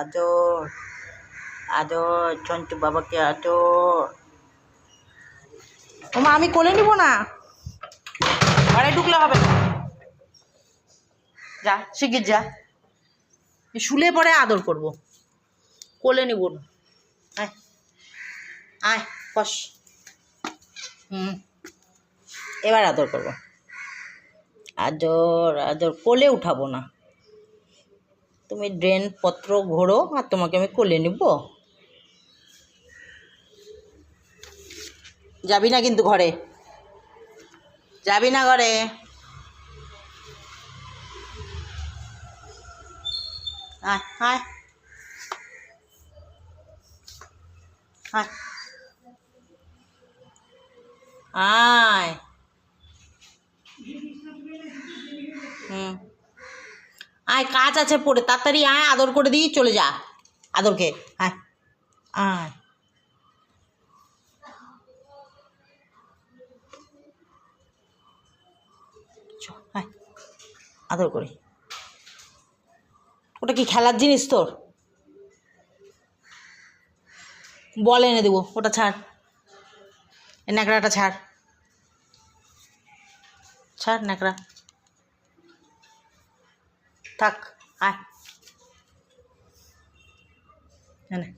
আদর আদর চন্টু বাবাকে আদর। ওমা আমি কোলে নিব না, ঘরে ঢুকলে হবে না, যা শিগগির যা, শুলে পরে আদর করব, কোলে নিব না। আয় আয় বস। এবার আদর করব, আদর আদর, কোলে উঠাবো না, তুমি ড্রেন পত্র ঘোরো আর তোমাকে আমি কোলে নিব। যাবি না কিন্তু ঘরে, যাবি না ঘরে। আয় আয় আয় আয়। আয় কাজ আছে পড়ে, তাড়াতাড়ি আয়, আদর করে দিই চলে যা, আদরকে আয় আয়। আয় আদর করি। ওটা কি খেলার জিনিস তোর? বল এনে দেবো, ওটা ছাড়, এই ন্যাকড়াটা ছাড়, ছাড় ন্যাকড়া, থাক আয় এনে।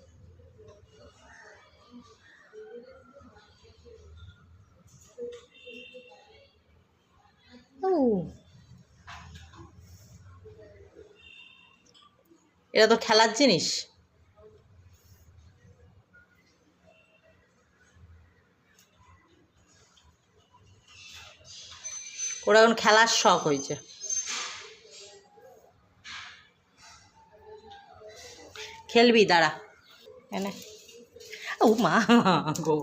এটা তো খেলার জিনিস, ওরা এখন খেলার শখ হয়েছে। খেলবি দাঁড়া এনে। ও মা গো,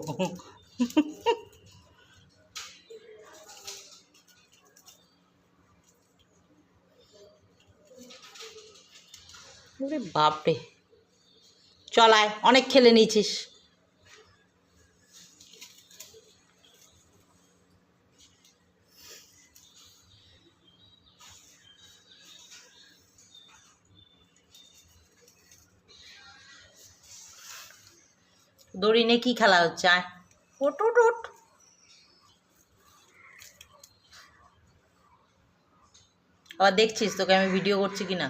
ওরে বাপরে, চল আয়, অনেক খেলে নিয়েছিস। দড়ি নিয়ে কী খেলা হচ্ছে? আয় ওট ওট ওট। আবার দেখছিস তোকে আমি ভিডিও করছি কিনা।